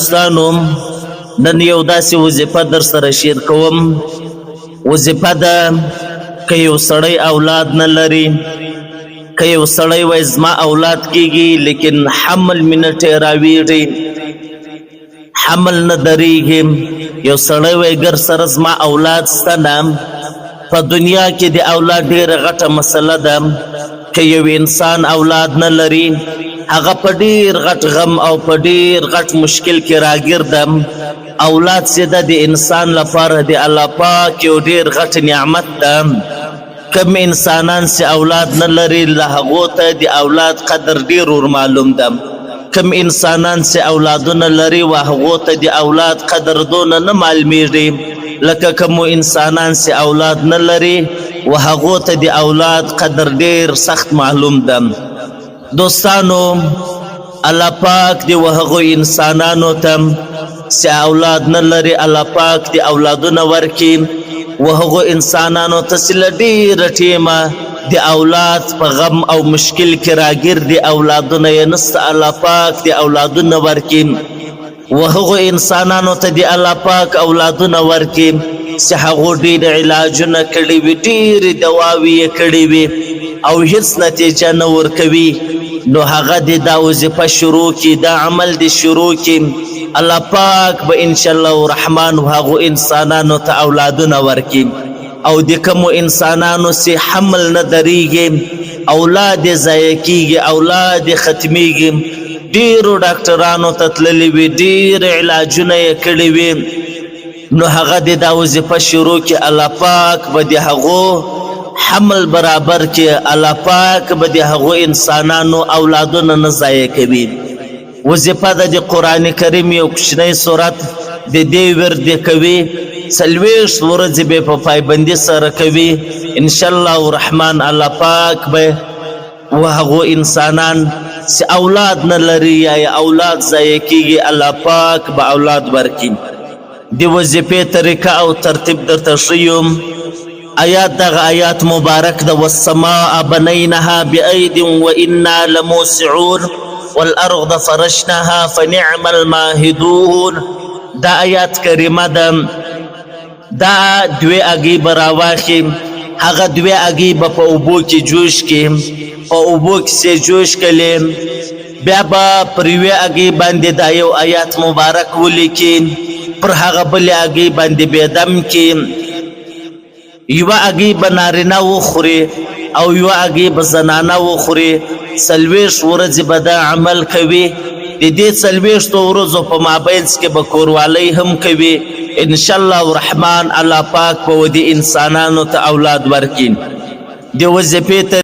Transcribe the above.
دوستانو نن یو داسې وظیفه در سره شیر کوم. وظیفه ده که یو سړی اولاد نه لري، که یو سړی وای زما اولاد کیږي لیکن حمل مې نه ټیراویږي، حمل نه درېږي. یو سړی وای ګر سره زما اولاد شته نه. په دنیا کې د اولاد ډېره غټه مسله ده. که یو انسان اولاد نه لري هغه په ډېر غټ غم او په ډېر غټ مشکل کې راګرده. اولاد چې ده د انسان لپاره د الله پاک یو ډېر غټ نعمت ده. کم انسانان چې اولاد نه لري له هغو ته د اولاد قدر ډېر ور معلوم ده. کم انسانان چې اولادونه لري و هغو ته د اولاد قدر دونه نه معلومیږي لکه کومو انسانان چې اولاد نه لري و هغو ته د اولاد قدر ډېر سخت معلوم ده. دوستانو الله پاک دی و هغو انسانانو ته چې اولاد نه لري الله پاک دی اولادونه ورکي. و هغو انسانانو ته چې له ډېره ټیمه د اولاد په غم او مشکل کې راګردي اولادونه یې نسته الله پاک دی اولادونه ورکي. و هغو انسانانو ته د الله پاک اولادونه ورکي چې هغو ډېر علاجونه کړي وي، ډېرې دواوې یې کړي وي او هېڅ نتیجه نه ورکوي، نو هغه د دا وظیفه شروع کړي، دا عمل د شروع کړي. الله پاک به انشاءالله الرحمن هغو انسانانو ته اولادونه ورکړي. او د کومو انسانانو چې حمل نه درېږي، اولاد یې ضایع کېږي، اولاد یې ختمیږي، ډېرو ډاکټرانو ته تللي وي، ډېر علاجونه یې کړي وي، نو هغه د دا وظیفه شروع کړي. الله پاک به د هغو حمل برابر کړي، الله پاک به د هغو انسانانو اولادونه نه ضایع کوي. وظیفه ده د قرآن کریم یو کوچنی صورت د دې ورد کوي، 40 ورځې به په پایبندي سره کوي. انشاءالله الرحمن الله پاک به و هغو انسانان چې اولاد نه لري یا اولاد ضایع کېږي الله پاک به اولاد ورکړي. د وظیفې طریقه او ترتیب درته ښیم. آیات دغه آیات مبارک ده والسماء بنینها بأید وإنا لموسعون والأرض فرشناها فنعم الماهدون. دا آیات کریمه ده. دا دوی اگی براواخی، هغه دوی اگی با پا اوبو کی جوش کی، پا اوبو کسی جوش کلیم، بیا با پریوی اگی باندې دا یو آیات مبارک ولی کی، پر هغه بلی اگی باندې بیدم کی، یو اگی بنارنا و خوری او یو اگی بزنانا و خوری. 40 ورځې به دا عمل کوي. د دې 40 ورځو په مابینځ کې به کوروالی هم کوي. انشاءالله الرحمن الله پاک به د انسانانو ته اولاد ورکړي. د وظیفې